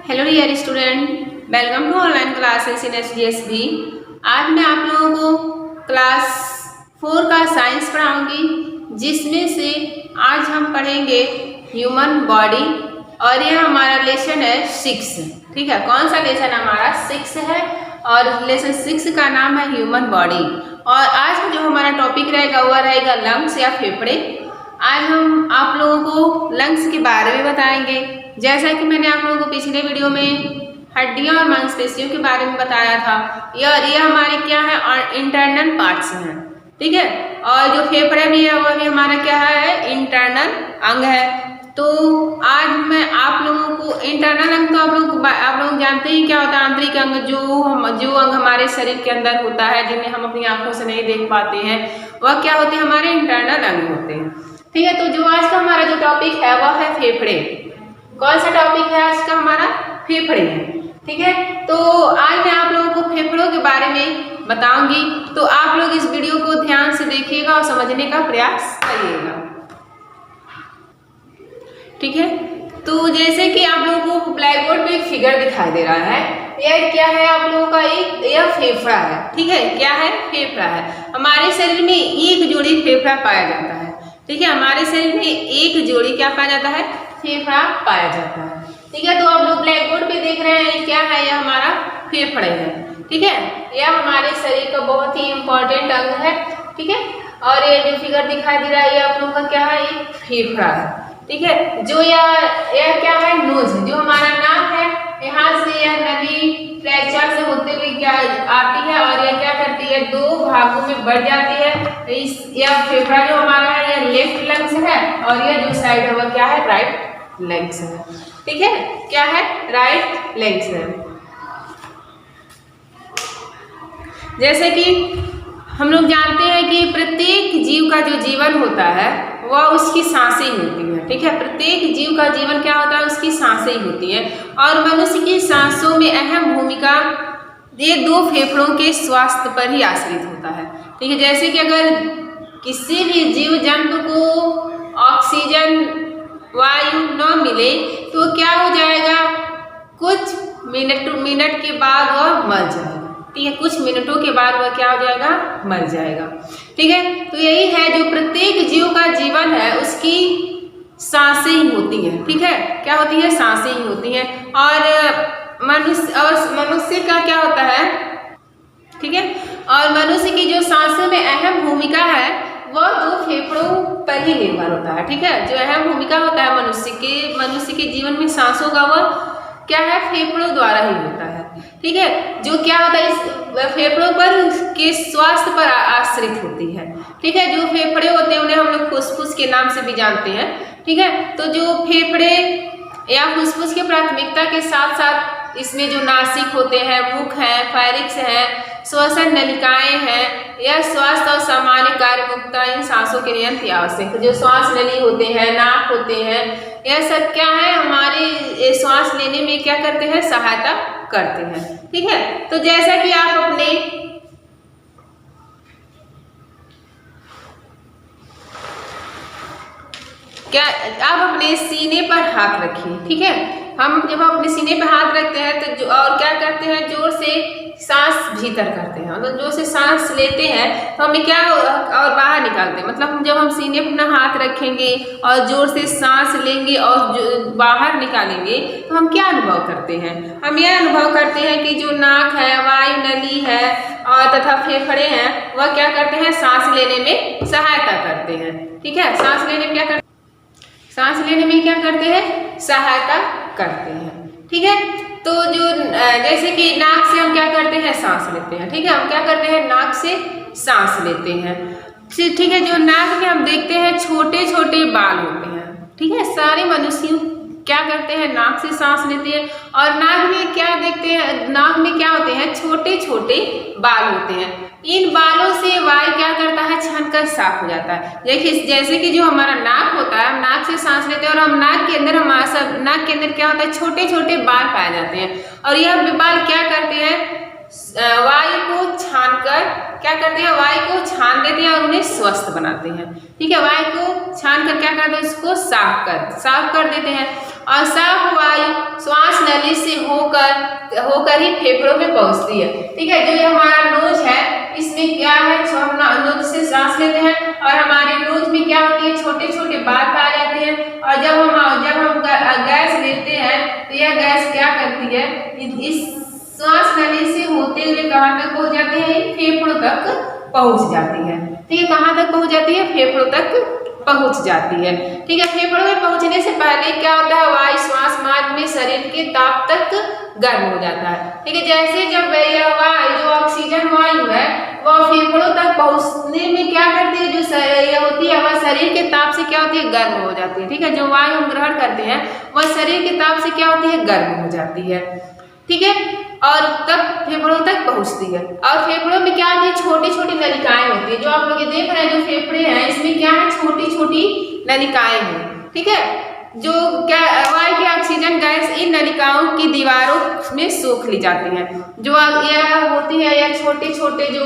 Hello dear student, welcome to online classes in SGSB। आज मैं आप लोगों को क्लास 4 का साइंस पढ़ाऊंगी, जिसमें से आज हम पढ़ेंगे ह्यूमन बॉडी और यह हमारा लेसन है 6। ठीक है, कौन सा लेसन हमारा 6 है और लेसन 6 का नाम है ह्यूमन बॉडी। और आज का जो हमारा टॉपिक रहेगा वह रहेगा लंग्स या फेफड़े। आज हम आप लोगों को लंग्स के बारे में बताएंगे। जैसा कि मैंने आप लोगों को पिछले वीडियो में हड्डियों और मांसपेशियों के बारे में बताया था, ये हमारे क्या है और इंटरनल पार्ट्स हैं। ठीक है, और जो फेफड़े भी है वह भी हमारा क्या है, इंटरनल अंग है। तो आज मैं आप लोगों को इंटरनल अंग, तो आप लोग जानते ही क्या होता है आंतरिक अंग, जो अंग हमारे शरीर के अंदर होता है, जिन्हें हम अपनी आंखों से नहीं देख पाते हैं, वह क्या होते हैं, हमारे इंटरनल अंग होते हैं। ठीक है, तो जो आज का हमारा जो टॉपिक है वह है फेफड़े। कौन सा टॉपिक है आज का हमारा, फेफड़े है। ठीक है, तो आज मैं आप लोगों को फेफड़ों के बारे में बताऊंगी, तो आप लोग इस वीडियो को ध्यान से देखिएगा और समझने का प्रयास करिएगा। ठीक है, तो जैसे कि आप लोगों को ब्लैक बोर्ड पे एक फिगर दिखाई दे रहा है, यह क्या है आप लोगों का, यह फेफड़ा है। ठीक है, क्या है, फेफड़ा है। हमारे शरीर में एक जोड़ी फेफड़ा पाया जाता है। ठीक है, हमारे शरीर में एक जोड़ी क्या पाया जाता है, फेफड़ा पाया जाता है। ठीक है, तो आप लोग ब्लैक बोर्ड पे देख रहे हैं, क्या है, यह हमारा फेफड़े है। ठीक है, यह हमारे शरीर का बहुत ही इंपॉर्टेंट अंग है। ठीक है, और ये जो फिगर दिखाई दे रहा है, ये आप लोगों का क्या है, एक फेफड़ा है। ठीक है, जो यह क्या है, नोज है। जो हमारा नाक है, यहाँ से यह नली फ्लैचा से होते हुए क्या आती है और यह क्या करती है, दो भागों में बढ़ जाती है। यह फेफड़ा जो हमारा है, यह लेफ्ट लंग्स है और यह जो साइड है वह क्या है, राइट लंग्स है। ठीक है, क्या है, राइट लंग्स है। जैसे कि हम लोग जानते हैं कि प्रत्येक जीव का जो जीवन होता है वह उसकी सांसें होती हैं। ठीक है, प्रत्येक जीव का जीवन क्या होता है, उसकी सांसें होती हैं। और मनुष्य की सांसों में अहम भूमिका ये दो फेफड़ों के स्वास्थ्य पर ही आश्रित होता है। ठीक है, जैसे कि अगर किसी भी जीव जंतु को ऑक्सीजन वायु न मिले तो क्या हो जाएगा, कुछ मिनट के बाद वह मर जाएगा। ठीक है, कुछ मिनटों के बाद वह क्या हो जाएगा, मर जाएगा। ठीक है, तो यही है, जो प्रत्येक जीव का जीवन है उसकी सांसें ही होती हैं। ठीक है, क्या होती है, सांसें ही होती हैं। और मनुष्य का क्या होता है, ठीक है, और मनुष्य की जो सांसों में अहम भूमिका है वह दो फेफड़ों पर ही निर्भर होता है। ठीक है, जो अहम भूमिका होता है मनुष्य के जीवन में सांसों का, वह क्या है, फेफड़ों द्वारा ही होता है। ठीक है, जो क्या होता है, इस फेफड़ों पर के स्वास्थ्य पर आश्रित होती है। ठीक है, जो फेफड़े होते हैं उन्हें हम लोग फुसफुस के नाम से भी जानते हैं। ठीक है, तो जो फेफड़े या फुसफुस की प्राथमिकता के साथ साथ इसमें जो नासिक होते हैं, मुख है, फायरिक्स है, श्वसन नलिकाएं हैं, यह स्वास्थ्य और सामान्य कार्यमुक्ता इन सांसों के लिए अति आवश्यक। जो श्वास नली होते हैं, नाक होते हैं, यह सब क्या है, हमारे श्वास लेने में क्या करते हैं, सहायता करते हैं। ठीक है, तो जैसा कि आप अपने सीने पर हाथ रखिए। ठीक है, हम जब अपने सीने पर हाथ रखते हैं तो और क्या करते हैं, जोर से सांस भीतर करते हैं, मतलब जोर से सांस लेते हैं तो हमें क्या और बाहर निकालते हैं। मतलब जब हम सीने पर अपना हाथ रखेंगे और जोर से सांस लेंगे और बाहर निकालेंगे तो हम क्या अनुभव करते हैं, हम यह अनुभव करते हैं कि जो नाक है, वायु नली है और तथा फेफड़े हैं, वह क्या करते हैं, सांस लेने में सहायता करते हैं। ठीक है, सांस लेने में क्या करते हैं, सहायता करते हैं। ठीक है, तो जो जैसे कि नाक से हम क्या करते हैं, सांस लेते हैं। ठीक है, हम क्या करते हैं, नाक से सांस लेते हैं। ठीक है, जो नाक में हम देखते हैं छोटे छोटे बाल होते हैं। ठीक है, सारे मनुष्य क्या करते हैं, नाक से सांस लेते हैं। और नाक में क्या देखते हैं, नाक में क्या होते हैं, छोटे छोटे बाल होते हैं। इन बालों से वायु क्या करता है, छनकर साफ हो जाता है। देखिए, जैसे कि जो हमारा नाक होता है, हम नाक से सांस लेते हैं और हम नाक के अंदर क्या होता है, छोटे छोटे बाल पाए जाते हैं। और यह बाल क्या करते हैं, वायु को छानकर क्या करते हैं, वायु को छान देते हैं और उन्हें स्वस्थ बनाते हैं। ठीक है, वायु को छानकर क्या करते हैं, उसको साफ कर देते हैं। और साफ वायु श्वास नली से होकर ही फेफड़ों में पहुंचती है। ठीक है, जो ये हमारा नोज है इसमें क्या है, हम नोज से सांस लेते हैं और हमारे नोज में क्या होती है, छोटे छोटे बाल पाए जाते हैं। और जब हम गैस लेते हैं तो यह गैस क्या करती है, इस श्वास नली से होते हुए कहाँ तक पहुंच जाते हैं, फेफड़ों तक पहुंच जाती है। ठीक है, कहाँ तक पहुंच जाती है, फेफड़ों तक पहुंच जाती है। ठीक है, फेफड़ों में पहुंचने से पहले क्या होता है, वायु श्वास मार्ग में शरीर के ताप तक गर्म हो जाता है। ठीक है, जैसे जब यह वायु जो ऑक्सीजन वायु है वह फेफड़ों तक पहुंचने में क्या करती है, जो यह होती है वह शरीर के ताप से क्या होती है, गर्म हो जाती है। ठीक है, जो वायु हम ग्रहण करते हैं वह शरीर के ताप से क्या होती है, गर्म हो जाती है। ठीक है, और तब फेफड़ों तक पहुंचती है। और फेफड़ों में क्या होती है, छोटी छोटी नलिकाएं होती है। जो आप लोग देख रहे हैं, जो फेफड़े हैं इसमें क्या है, छोटी छोटी नलिकाएं हैं। ठीक है, जो क्या वायु की ऑक्सीजन गैस इन नलिकाओं की दीवारों में सोख ली जाती है। जो यह होती है, यह छोटे छोटे जो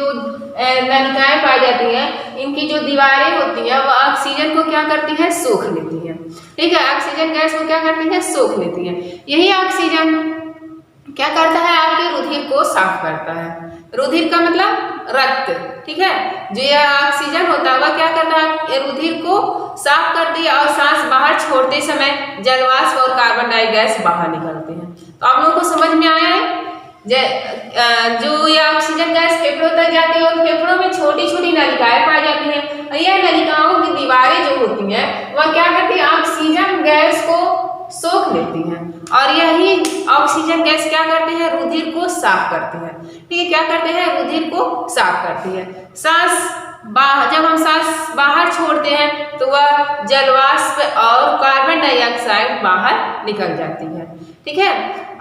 नलिकाएं पाई जाती हैं, इनकी जो दीवारें होती हैं वह ऑक्सीजन को क्या करती है, सोख लेती है। ठीक है, ऑक्सीजन गैस को क्या करती है, सोख लेती है। यही ऑक्सीजन क्या करता है, आपके रुधिर को साफ करता है। रुधिर का मतलब रक्त। ठीक है, जो यह ऑक्सीजन होता है वह क्या करता है, रुधिर को साफ करती है और सांस बाहर छोड़ते समय जलवाष्प और कार्बन डाइऑक्साइड गैस बाहर निकलते हैं। तो आप लोगों को समझ में आया है, जो यह ऑक्सीजन गैस फेफड़ों तक जाती है और फेफड़ों में छोटी छोटी नलिकाएं पाई जाती हैं। और यह नलिकाओं की दीवारें जो होती हैं वह क्या करती है, ऑक्सीजन गैस को सोख लेती हैं। और यही ऑक्सीजन गैस क्या करते हैं, रुधिर को साफ करते हैं। ठीक है, क्या करते हैं, रुधिर को साफ करती है। जब हम सांस बाहर छोड़ते हैं तो वह जलवाष्प और कार्बन डाइऑक्साइड बाहर निकल जाती है। ठीक है,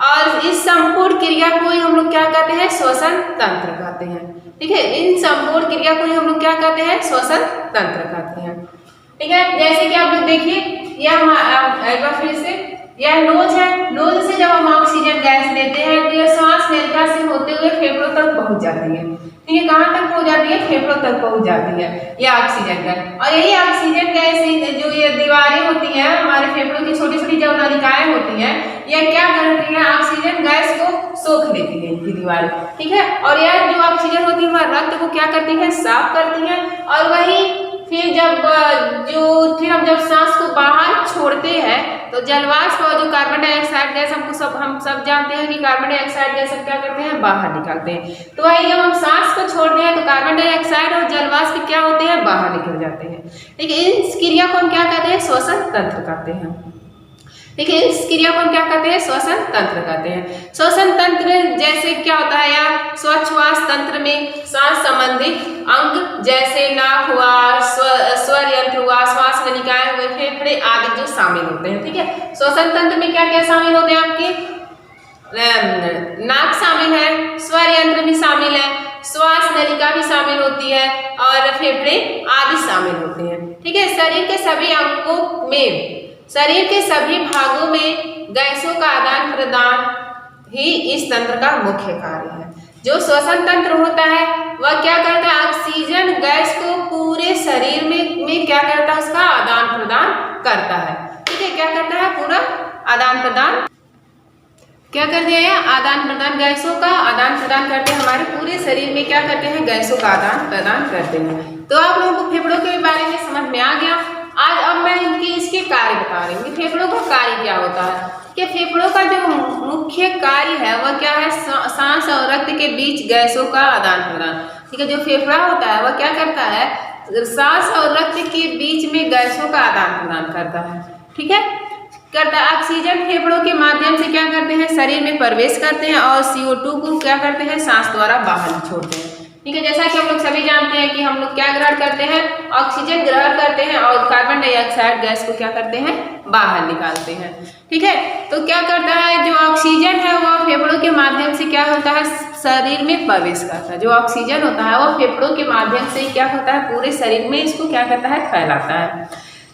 और इस संपूर्ण क्रिया को ही हम लोग क्या कहते हैं, श्वसन तंत्र कहते हैं। ठीक है, इन संपूर्ण क्रिया को ही हम लोग क्या कहते हैं, श्वसन तंत्र कहते हैं। ठीक है, जैसे कि आप लोग देखिए, यह एक बार फिर से यह नोज है। नोज से जब हम ऑक्सीजन गैस लेते हैं तो यह श्वास नलिका से होते हुए फेफड़ों तक पहुंच जाती है। ठीक है, कहाँ तक पहुंच जाती है, फेफड़ों तक पहुंच जाती है यह ऑक्सीजन गैस। और यही ऑक्सीजन गैस जो ये दीवारें होती हैं, हमारे फेफड़ों की छोटी छोटी जो नलिकाएं होती हैं, यह क्या करती है, ऑक्सीजन गैस को सोख लेती है इनकी दीवारें। ठीक है, और यह जो ऑक्सीजन होती है वह रक्त को क्या करती है, साफ करती है। और वही फिर हम जब सांस को बाहर छोड़ते हैं तो जलवाष्प और जो कार्बन डाइऑक्साइड गैस हम सब जानते हैं कि कार्बन डाइऑक्साइड गैस हम क्या करते हैं, बाहर निकालते हैं। तो वही जब हम सांस को छोड़ते हैं तो कार्बन डाइऑक्साइड और जलवाष्प क्या होते हैं, बाहर निकल जाते हैं। ठीक है, इस क्रिया को हम क्या कहते हैं, श्वसन तंत्र कहते हैं। ठीक है, इस क्रिया को हम क्या कहते हैं, श्वसन तंत्र कहते हैं। श्वसन तंत्र जैसे क्या होता है, या श्वास तंत्र में सांस संबंधित अंग जैसे नाक हुआ, स्वर यंत्र हुआ, श्वास नलिकाएं हुए, फेफड़े आदि जो शामिल होते हैं। ठीक है, श्वसन तंत्र में क्या क्या शामिल होते हैं, आपके नाक शामिल है, स्वर यंत्र भी शामिल है, श्वास नलिका भी शामिल होती है और फेफड़े आदि शामिल होते हैं। ठीक है, शरीर के सभी अंगों में, शरीर के सभी भागों में गैसों का आदान प्रदान ही इस तंत्र का मुख्य कार्य है। जो श्वसन तंत्र होता है वह क्या करता है, ऑक्सीजन गैस को पूरे शरीर में क्या करता है, उसका आदान प्रदान करता है। ठीक है, क्या करता है, पूरा आदान प्रदान क्या करते हैं, आदान प्रदान, गैसों का आदान प्रदान करते हैं। हमारे पूरे शरीर में क्या करते हैं, गैसों का आदान प्रदान करते हैं। तो आप लोगों को फेफड़ों के बारे में समझ में आ गया। आज अब मैं इसके कार्य बता रही हूँ, फेफड़ों का कार्य क्या होता है। कि फेफड़ों का जो मुख्य कार्य है वह क्या है, सांस और रक्त के बीच गैसों का आदान प्रदान। ठीक है, जो फेफड़ा होता है वह क्या करता है, सांस और रक्त के बीच में गैसों का आदान प्रदान करता है। ठीक है, करता है। ऑक्सीजन फेफड़ों के माध्यम से क्या करते हैं, शरीर में प्रवेश करते हैं और CO2 को क्या करते हैं, सांस द्वारा बाहर छोड़ते हैं। ठीक है, जैसा कि हम लोग सभी जानते हैं कि हम लोग क्या ग्रहण करते हैं, ऑक्सीजन ग्रहण करते हैं और कार्बन डाइऑक्साइड गैस को क्या करते हैं, बाहर निकालते हैं। ठीक है, तो क्या करता है, जो ऑक्सीजन है वह फेफड़ों के माध्यम से क्या होता है, शरीर में प्रवेश करता है। जो ऑक्सीजन होता है वह फेफड़ों के माध्यम से क्या होता है, पूरे शरीर में इसको क्या करता है, फैलाता है।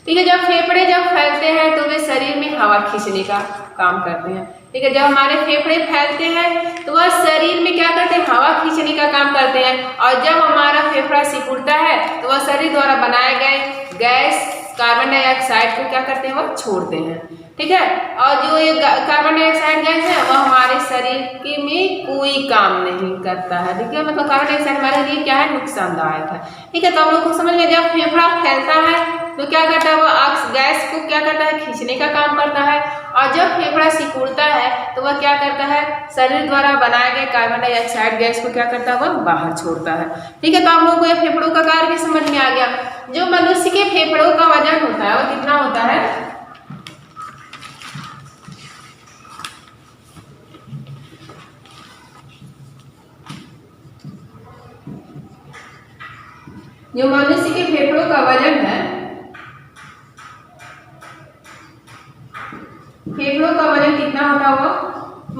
ठीक है, जब फेफड़े फैलते हैं तो वे शरीर में हवा खींचने का काम करते हैं। ठीक है, जब हमारे फेफड़े फैलते हैं तो वह शरीर में क्या करते हैं, हवा खींचने का क्या काम करते हैं। और जब हमारा फेफड़ा सिकुड़ता है तो वह शरीर द्वारा बनाए गए गैस कार्बन डाइऑक्साइड को क्या करते हैं, वह छोड़ते हैं, ठीक है। और जो ये कार्बन डाइऑक्साइड गैस है वह हमारे शरीर के में कोई काम नहीं करता है, ठीक है। मतलब कार्बन डाइऑक्साइड हमारे लिए क्या है, नुकसानदायक है, ठीक है। तो हम लोग को समझ में, जब फेफड़ा फैलता है तो क्या करता है, वह गैस को क्या करता है, खींचने का काम करता है। और जब फेफड़ा सिकुड़ता है तो वह क्या करता है, शरीर द्वारा बनाए गए कार्बन डाइऑक्साइड गैस को क्या करता है, वह बाहर छोड़ता है, ठीक है। तो हम लोग को ये फेफड़ों का कार्य भी समझ में आ गया। जो मनुष्य के फेफड़ों का वजन होता है वह कितना होता है, जो मनुष्य के फेफड़ों का वजन है, फेफड़ों का वजन कितना होता होगा,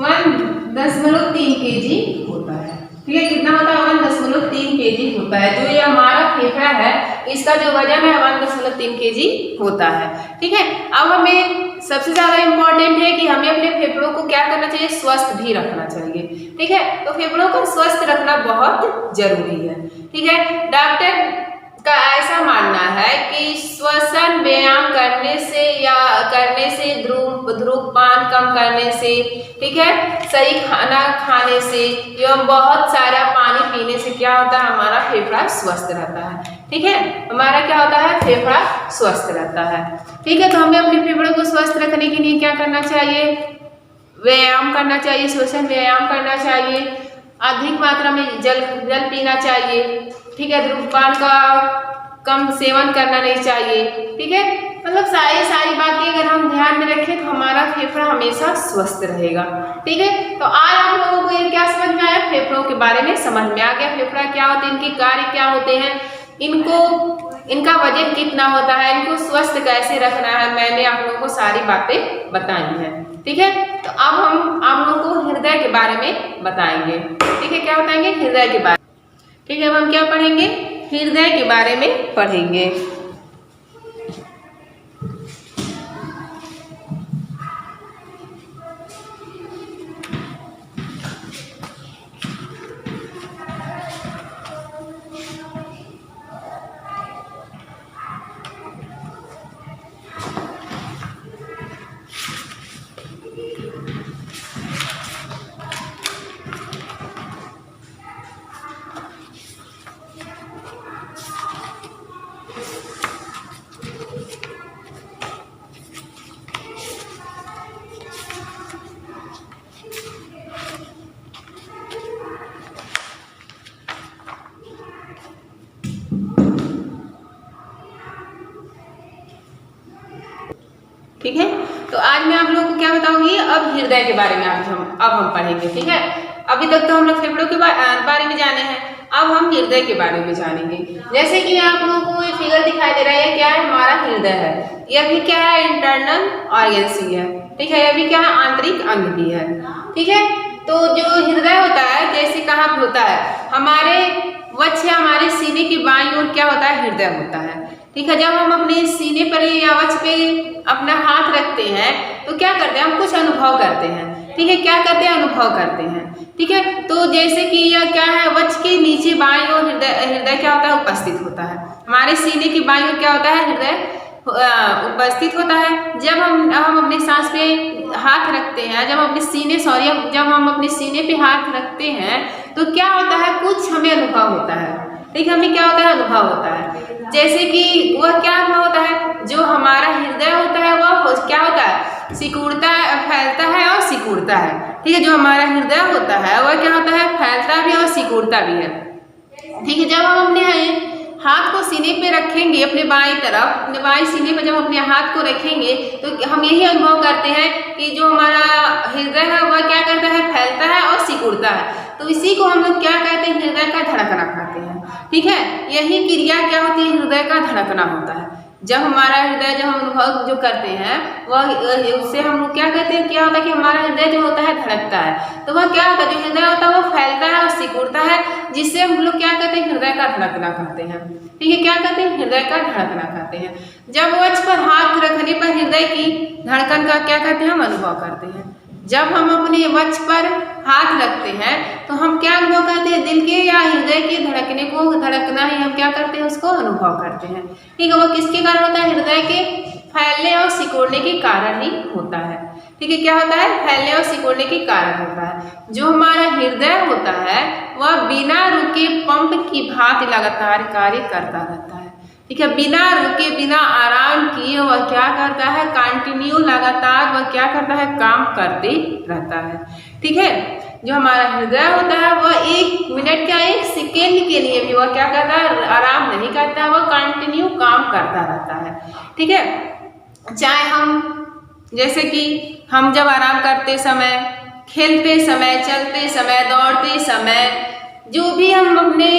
1.3 kg होता है, ठीक है। कितना होता है, 1.3 kg होता है। जो ये हमारा फेफड़ा है इसका जो वजन है 1.3 kg होता है, ठीक है। अब हमें सबसे ज्यादा इम्पोर्टेंट है कि हमें अपने फेफड़ों को क्या करना चाहिए, स्वस्थ भी रखना चाहिए, ठीक है। तो फेफड़ों को स्वस्थ रखना बहुत जरूरी है, ठीक है। डॉक्टर का ऐसा मानना है कि श्वसन व्यायाम करने से या करने से, धूम्रपान कम करने से, ठीक है, सही खाना खाने से एवं बहुत सारा पानी पीने से क्या होता है, हमारा फेफड़ा स्वस्थ रहता है, ठीक है। हमारा क्या होता है, फेफड़ा स्वस्थ रहता है, ठीक है। तो हमें अपने फेफड़ों को स्वस्थ रखने के लिए क्या करना चाहिए, व्यायाम करना चाहिए, श्वसन व्यायाम करना चाहिए, अधिक मात्रा में जल पीना चाहिए, ठीक है। धूम्रपान का कम सेवन करना नहीं चाहिए, ठीक है। मतलब सारी बातें अगर हम ध्यान में रखें तो हमारा फेफड़ा हमेशा स्वस्थ रहेगा, ठीक है। तो आज आप लोगों को ये क्या समझ में आया, फेफड़ों के बारे में समझ में आ गया। फेफड़ा क्या होते हैं, इनके कार्य क्या होते हैं, इनका वजन कितना होता है, इनको स्वस्थ कैसे रखना है, मैंने आप लोगों को सारी बातें बताई हैं, ठीक है। तो अब हम आप लोगों को हृदय के बारे में बताएंगे, ठीक है। क्या बताएंगे, हृदय के बारे में, ठीक है। अब हम क्या पढ़ेंगे, हृदय के बारे में पढ़ेंगे। ठीक है। तो आज मैं आप लोगों को क्या बताऊंगी, अब हृदय के बारे में अब हम पढ़ेंगे, ठीक है। अभी तक तो हम लोग फेफड़ों के बारे में जाने हैं, अब हम हृदय के बारे में जानेंगे। जैसे कि आप लोगों को ये फिगर दिखाई दे रहा है, क्या है, हमारा हृदय है। यह भी क्या है, इंटरनल ऑर्गन है, ठीक है। यह भी क्या है, आंतरिक अंग भी है, ठीक है। तो जो हृदय होता है, जैसे कहाँ पे होता है, हमारे वक्ष या हमारे सीने की बाईं ओर क्या होता है, हृदय होता है, ठीक है। जब हम अपने सीने पर या वक्ष पे अपना हाथ रखते हैं तो क्या करते हैं, हम कुछ अनुभव करते हैं, ठीक है। क्या करते हैं, अनुभव करते हैं, ठीक है। तो जैसे कि यह क्या है, वक्ष के नीचे बाईं ओर हृदय क्या होता है, उपस्थित होता है। हमारे सीने की बाईं ओर क्या होता है, हृदय उपस्थित होता है। जब हम अपने सांस पे हाथ रखते हैं, जब हम अपने सीने पे हाथ रखते हैं तो क्या होता है, कुछ हमें अनुभव होता है, ठीक है। हमें क्या होता है, अनुभव होता है। जैसे कि वह क्या अनुभव होता है, जो हमारा हृदय होता है वह क्या होता है, सिकुड़ता है, फैलता है और सिकुड़ता है, ठीक है। जो हमारा हृदय होता है वह क्या होता है, फैलता भी और सिकुड़ता भी है, ठीक है। जब हम अपने हाथ को सीने पे रखेंगे, अपने बाईं तरफ, अपने बाईं सीने पे जब अपने हाथ को रखेंगे तो हम यही अनुभव करते हैं कि जो हमारा हृदय है वह क्या करता है, फैलता है और सिकुड़ता है। तो इसी को हम लोग क्या कहते हैं, हृदय का धड़कना कहते हैं, ठीक है। यही क्रिया क्या होती है, हृदय का धड़कना होता है। जब हमारा हृदय, जब हम अनुभव जो करते हैं वह उससे हम लोग क्या कहते हैं, क्या होता है कि हमारा हृदय जो होता है धड़कता है। तो वह क्या होता है, जो हृदय होता है वो फैलता है और सिकुड़ता है, जिससे हम लोग क्या कहते हैं, हृदय का धड़कना कहते हैं, ठीक है। क्या कहते हैं, हृदय का धड़कना कहते हैं। जब वक्ष पर हाथ रखने पर हृदय की धड़कन का क्या कहते हैं, हम अनुभव करते हैं। जब हम अपने वक्ष पर हाथ रखते हैं तो हम क्या अनुभव करते हैं, दिल के या धड़कने को, धड़कना ही हम क्या करते हैं, उसको अनुभव करते हैं। ठीक है, वो किसके कारण होता है, हृदय के फैलने और सिकुड़ने के कारण ही होता है। ठीक है, क्या होता है, फैलने और सिकुड़ने के कारण होता है। जो हमारा हृदय होता है वह बिना रुके पंप की भांति लगातार कार्य करता रहता है। ठीक है, बिना रुके बिना आराम किए वह क्या करता है, कंटिन्यू लगातार वह क्या करता है, काम करते रहता है। ठीक है, जो हमारा हृदय होता है वह 1 मिनट क्या 1 सेकेंड के लिए भी वह क्या करता है, आराम नहीं करता, वह कंटिन्यू काम करता रहता है। ठीक है, चाहे हम जैसे कि हम जब आराम करते समय, खेलते समय, चलते समय, दौड़ते समय, जो भी हम अपने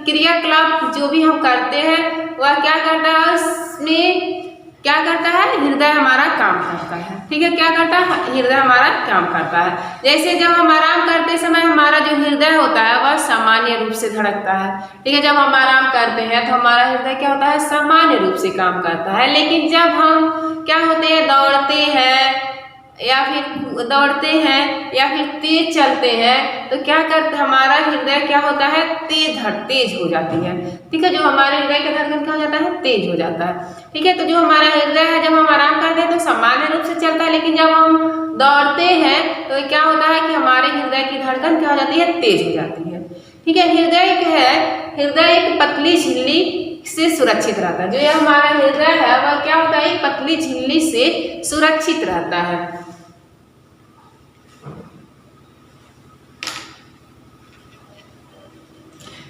क्रियाकलाप जो भी हम करते हैं वह क्या करता है, उसमें क्या करता है, हृदय हमारा काम करता है। ठीक है, क्या करता है, हृदय हमारा काम करता है। जैसे जब हम आराम करते समय हमारा जो हृदय होता है वह सामान्य रूप से धड़कता है। ठीक है, जब हम आराम करते हैं तो हमारा हृदय क्या होता है, सामान्य रूप से काम करता है। लेकिन जब हम क्या होते हैं, दौड़ते हैं या फिर तेज चलते हैं तो क्या करते, हमारा हृदय क्या होता है, तेज हो जाती है। ठीक है, जो हमारे हृदय का धड़कन क्या हो जाता है, तेज हो जाता है। ठीक है, तो जो हमारा हृदय है जब हम आराम करते हैं तो सामान्य रूप से चलता है, लेकिन जब हम दौड़ते हैं तो क्या होता है कि हमारे हृदय की धड़कन क्या हो जाती है, तेज हो जाती है। ठीक है, हृदय एक पतली झिल्ली से सुरक्षित रहता है। जो ये हमारा हृदय है वह क्या होता है, एक पतली झिल्ली से सुरक्षित रहता है।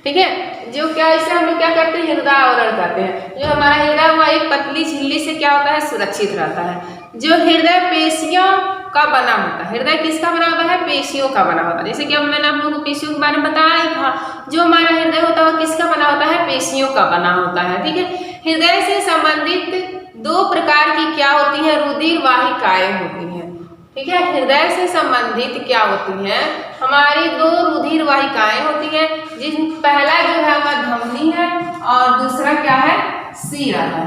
ठीक है, जो क्या इसे हम लोग क्या करते हैं, हृदय आवरण कहते हैं। जो हमारा हृदय वह एक पतली झिल्ली से क्या होता है, सुरक्षित रहता है। जो हृदय पेशियों का बना होता है, हृदय किसका बना होता है, पेशियों का बना होता है। जैसे कि अब मैंने आप लोगों को पेशियों के बारे में बताया ही था। जो हमारा हृदय होता है वह किसका बना होता है, पेशियों का बना होता है। ठीक है, हृदय से संबंधित 2 प्रकार की क्या होती है, रुधिर वाहिकाएं होती हैं। ठीक है, हृदय से संबंधित क्या होती हैं, हमारी 2 रुधिर वाहिकाएं होती हैं। जिसमें पहला जो है वह धमनी है और दूसरा क्या है, सीरा है।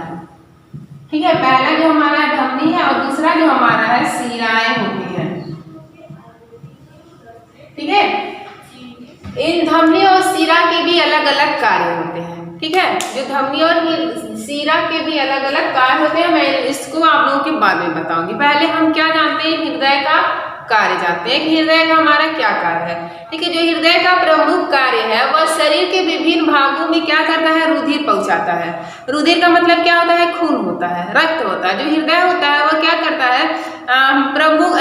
ठीक है, पहला जो हमारा धमनी है और दूसरा जो हमारा है सीराएं होती है। ठीक है, इन धमनी और सीरा के भी अलग अलग कार्य होते हैं। ठीक है, जो धमनी और सीरा के भी अलग अलग कार्य होते हैं, मैं इसको आप लोगों के बाद में बताऊंगी। पहले हम क्या जानते हैं, हृदय का कार्य जानते हैं कि हृदय का हमारा क्या कार्य है। ठीक है, जो हृदय का प्रमुख कार्य है वह शरीर के विभिन्न भागों में क्या करता है, रुधिर पहुंचाता है। रुधिर का मतलब क्या होता है, खून होता है, रक्त होता है। जो हृदय होता है वह क्या करता है, प्रमुख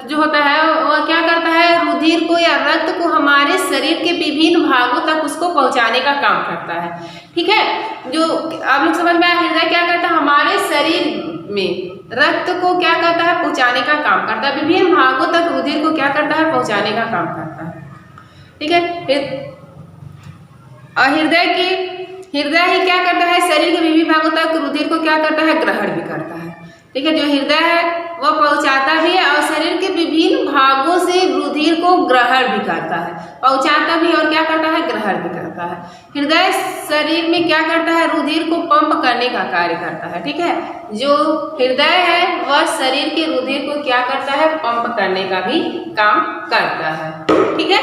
जो होता है वह क्या करता है, रुधिर को या रक्त को हमारे शरीर के विभिन्न भागों तक उसको पहुंचाने का काम करता है। ठीक है, जो आप लोग समझ में आया, हृदय क्या करता है, हमारे शरीर में रक्त को क्या करता है, पहुंचाने का काम करता है। विभिन्न भागों तक रुधिर को क्या करता है, पहुंचाने का काम करता है। ठीक है, और हृदय ही क्या करता है, शरीर के विभिन्न भागों तक रुधिर को क्या करता है, ग्रहण भी करता है। ठीक है, जो हृदय है वह पहुंचाता भी है और शरीर के विभिन्न भागों से रुधिर को ग्रहण भी करता है, पहुंचाता भी और क्या करता है, ग्रहण भी करता है। हृदय शरीर में क्या करता है, रुधिर को पंप करने का कार्य करता है। ठीक है, जो हृदय है वह शरीर के रुधिर को क्या करता है, पंप करने का भी काम करता है। ठीक है,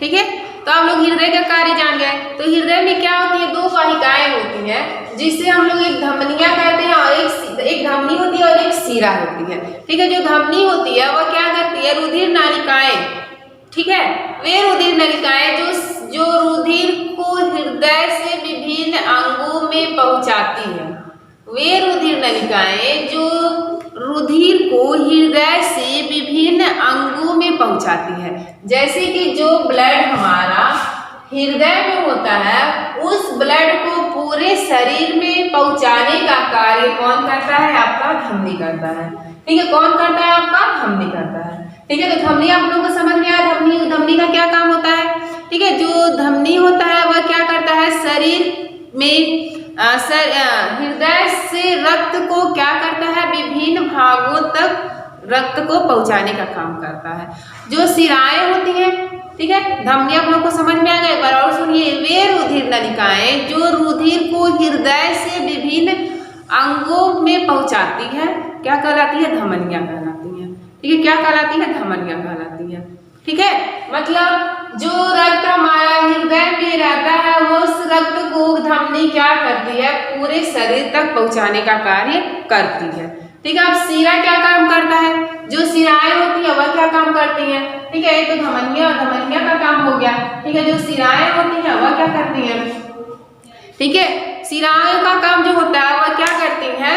ठीक है, तो आप लोग हृदय का कार्य जान गए। तो हृदय में क्या होती है, 2 वाहिकाएं होती हैं जिससे हम लोग एक धमनियां कहते हैं और एक धमनी होती है और एक सीरा होती है। ठीक है, जो धमनी होती है वह क्या करती है, रुधिर नलिकाएं। ठीक है, वे रुधिर नलिकाएं जो रुधिर को हृदय से विभिन्न अंगों में पहुंचाती है। वे रुधिर नलिकाएं जो रुधिर को हृदय से विभिन्न अंगों में पहुंचाती है। जैसे कि जो ब्लड हमारा हृदय में होता है उस ब्लड को पूरे शरीर में पहुंचाने का कार्य कौन करता है, आपका धमनी करता है। ठीक है, कौन करता है, आपका धमनी करता है। ठीक है, तो धमनी आप लोगों को समझ में आया, धमनी का क्या काम होता है। ठीक है, जो धमनी होता है वह क्या करता है, शरीर में हृदय से रक्त को क्या करता है, विभिन्न भागों तक रक्त को पहुंचाने का काम करता है। जो सिराएं होती हैं, ठीक है, धमनी आप लोग को समझ में आ गया। एक बार और सुनिए, वे रुधिर नलिकाएं जो रुधिर को हृदय से विभिन्न अंगों में पहुंचाती है क्या कहलाती है, धमनियां कहलाती हैं। ठीक है, क्या कहलाती है, धमनियां कहलाती है। ठीक है, मतलब जो रक्त हमारा हृदय में रहता है वो उस रक्त को धमनी क्या करती है, पूरे शरीर तक पहुंचाने का कार्य करती है। ठीक है, अब शिरा क्या काम करता है, जो शिराएं होती है वह क्या काम करती हैं। ठीक है, ये तो धमनिया का काम हो गया। ठीक है, जो शिराएं होती हैं वह क्या करती हैं। ठीक है, शिराएं का काम जो होता है वह क्या करती हैं,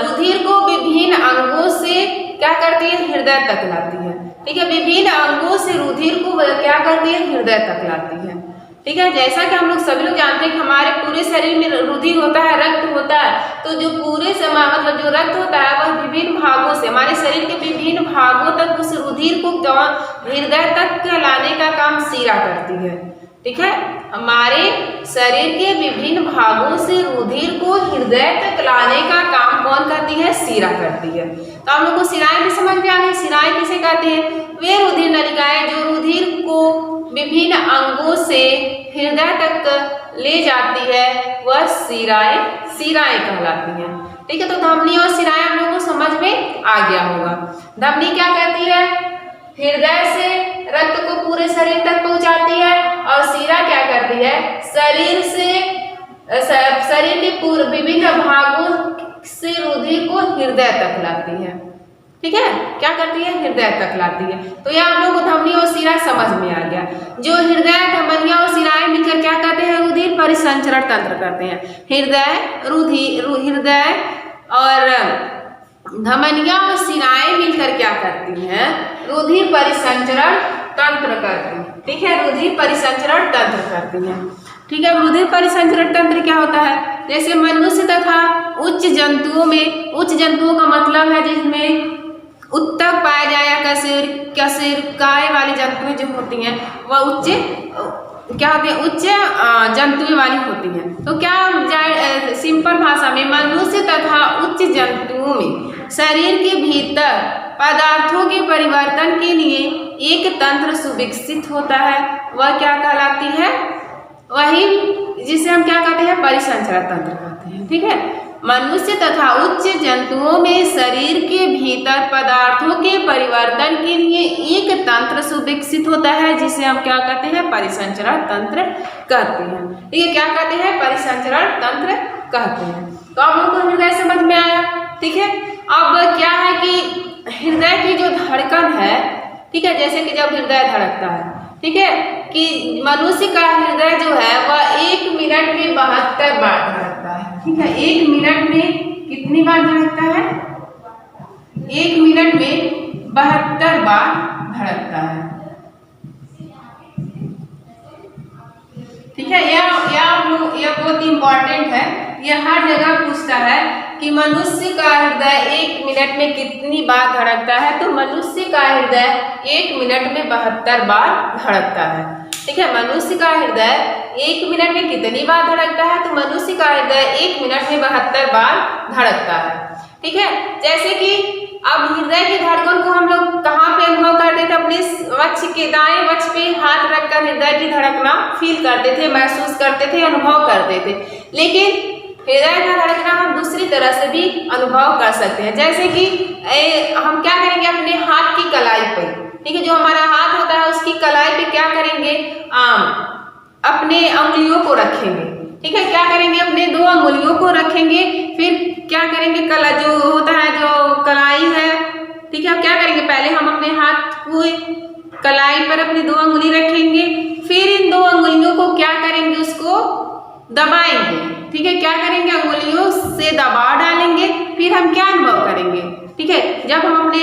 रुधिर को विभिन्न अंगों से क्या करती है, हृदय तक लाती है। ठीक है, विभिन्न अंगों से रुधिर को क्या करती है, हृदय तक लाती है। ठीक है, जैसा कि हम लोग सभी लोग जानते हैं कि हमारे पूरे शरीर में रुधिर होता है, रक्त होता है, तो जो पूरे मतलब जो रक्त होता है वह विभिन्न भागों से हमारे शरीर के विभिन्न भागों तक उस रुधिर को हृदय तक लाने का काम शिरा करती है। ठीक है, हमारे शरीर के विभिन्न भागों से रुधिर को हृदय तक लाने का काम कौन करती है, शिरा करती है। तो हम लोग को शिराएं भी समझ में आ गई। शिराएं किसे कहते हैं, वे रुधिर नलिकाएं जो रुधिर को विभिन्न अंगों से हृदय तक ले जाती है वह शिराएं कहलाती हैं। ठीक है, तो धमनी और शिराएं हम लोग को समझ में आ गया होगा। धमनी क्या कहती है, हृदय से रक्त को पूरे शरीर तक पहुंचाती है, और शिरा क्या करती है, शरीर के पूरे विभिन्न भागों से रुधिर को हृदय तक लाती है। ठीक है, क्या करती है, हृदय तक लाती है। तो यह हम लोग को धमनी और शिरा समझ में आ गया। जो हृदय, धमनियां और शिराएं मिलकर क्या करते हैं, रुधिर परिसंचरण तंत्र करते हैं। हृदय और धमनियां और शिराएं मिलकर क्या करती हैं, रुधिर परिसंचरण तंत्र करती हैं। ठीक है, रुधिर परिसंचरण तंत्र करती हैं। ठीक है, रुधिर परिसंचरण तंत्र क्या होता है, जैसे मनुष्य तथा उच्च जंतुओं में, उच्च जंतुओं का मतलब है जिसमें उत्तक पाया जाए या कशेरुकाएं वाली जंतुएं जो होती हैं वह उच्च क्या होती है, उच्च जंतुएं वाली होती हैं। तो क्या सिंपल भाषा में मनुष्य तथा उच्च जंतुओं में शरीर के भीतर पदार्थों के परिवर्तन के लिए एक तंत्र सुविकसित होता है, वह क्या कहलाती है, वही जिसे हम क्या कहते हैं, परिसंचरण तंत्र कहते हैं। ठीक है, मनुष्य तथा उच्च जंतुओं में शरीर के भीतर पदार्थों के परिवर्तन के लिए एक तंत्र सुविकसित होता है जिसे हम क्या कहते हैं, परिसंचरण तंत्र कहते हैं। ठीक है, क्या कहते हैं, परिसंचरण तंत्र कहते हैं। तो आप लोगों को हृदय समझ में आया। ठीक है, अब क्या है कि हृदय की जो धड़कन है, ठीक है, जैसे कि जब हृदय धड़कता है, ठीक है, कि मनुष्य का हृदय जो है वह 1 मिनट में 72 बार धड़कता है। ठीक है, 1 मिनट में कितनी बार धड़कता है, 1 मिनट में 72 बार धड़कता है। ठीक है, यह बहुत इंपॉर्टेंट है, यह हर जगह पूछता है कि मनुष्य का हृदय 1 मिनट में कितनी बार धड़कता है। तो मनुष्य का हृदय 1 मिनट में 72 बार धड़कता है। ठीक है, मनुष्य का हृदय 1 मिनट में कितनी बार धड़कता है, तो मनुष्य का हृदय 1 मिनट में 72 बार धड़कता है। ठीक है, जैसे कि अब हृदय की धड़कन को हम लोग कहाँ पे अनुभव करते थे, अपने वक्ष के दाएं वक्ष पे हाथ रखकर हृदय की धड़कना फील करते थे, महसूस करते थे, अनुभव करते थे। लेकिन हृदय का धड़कना हम दूसरी तरह से भी अनुभव कर सकते हैं। जैसे कि हम क्या करेंगे, अपने हाथ की कलाई पे, ठीक है, जो हमारा हाथ होता है उसकी कलाई पे क्या करेंगे, अपने अंगुलियों को रखेंगे। ठीक है, क्या करेंगे, अपने 2 अंगुलियों को रखेंगे, फिर क्या करेंगे, कला जो होता है, जो कलाई है, ठीक है, क्या करेंगे, पहले हम अपने हाथ को कलाई पर अपनी 2 अंगुली रखेंगे, फिर इन 2 अंगुलियों को क्या करेंगे, उसको दबाएंगे। ठीक है, क्या करेंगे, अंगुलियों से दबाव डालेंगे, फिर हम क्या अनुभव करेंगे। ठीक है, जब हम अपने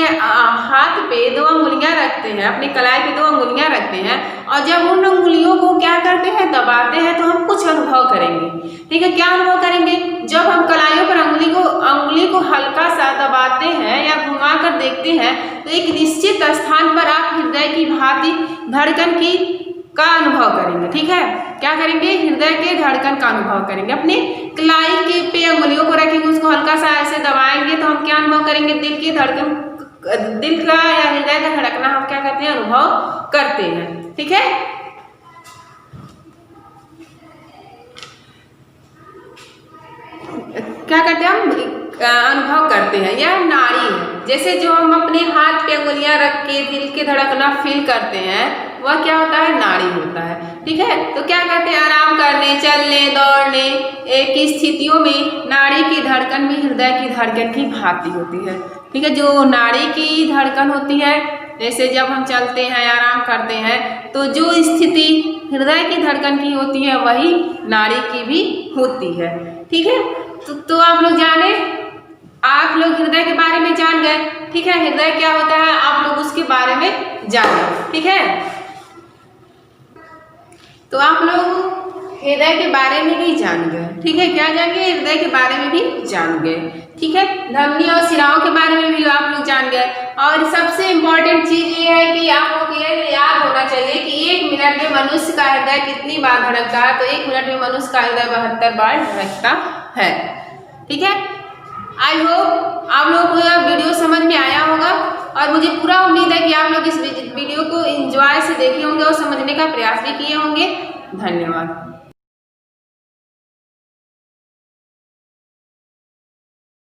हाथ पे 2 अंगुलियां रखते हैं, अपनी कलाई पे 2 अंगुलियां रखते हैं, और जब उन अंगुलियों को क्या करते हैं, दबाते हैं, तो हम कुछ अनुभव करेंगे। ठीक है, क्या अनुभव करेंगे, जब हम कलाइयों पर अंगुली को हल्का सा दबाते हैं या घुमा कर देखते हैं, तो एक निश्चित स्थान पर आप हृदय की भांति धड़कन का अनुभव करेंगे। ठीक है, क्या करेंगे, हृदय के धड़कन का अनुभव करेंगे। अपने कलाई के पे अंगुलियों को रखेंगे, उसको हल्का सा ऐसे दबाएंगे, तो हम क्या अनुभव करेंगे, दिल की धड़कन, दिल का या हृदय का धड़कना हम क्या करते हैं, अनुभव करते हैं। ठीक है, क्या करते हैं, हम अनुभव करते हैं। यह नाड़ी है, जैसे जो हम अपने हाथ पे अंगुलियां रख के दिल की धड़कना फील करते हैं, वह क्या होता है, नाड़ी होता है। ठीक है, तो क्या करते हैं, आराम करने, चलने, दौड़ने की स्थितियों में नाड़ी की धड़कन भी हृदय की धड़कन की भांति होती है। ठीक है, जो नाड़ी की धड़कन होती है, जैसे जब हम चलते हैं, आराम करते हैं, तो जो स्थिति हृदय की धड़कन की होती है वही नाड़ी की भी होती है। ठीक है, तो आप लोग जाने, आप लोग हृदय के बारे में जान गए। ठीक है, हृदय क्या होता है आप लोग उसके बारे में जाने। ठीक है, तो आप लोग हृदय के बारे में भी जान गए। ठीक है, क्या जान गए, हृदय के बारे में भी जान गए। ठीक है, धमनी और शिराओं के बारे में भी आप लोग जान गए। और सबसे इम्पोर्टेंट चीज ये है कि आप लोग ये याद होना चाहिए कि 1 मिनट में मनुष्य का हृदय कितनी बार धड़कता है, तो 1 मिनट में मनुष्य का हृदय 72 बार धड़कता है। ठीक है, आई होप आप लोगों को यह वीडियो समझ में आया होगा, और मुझे पूरा उम्मीद है कि आप लोग इस वीडियो को एंजॉय से देखे होंगे और समझने का प्रयास भी किए होंगे। धन्यवाद।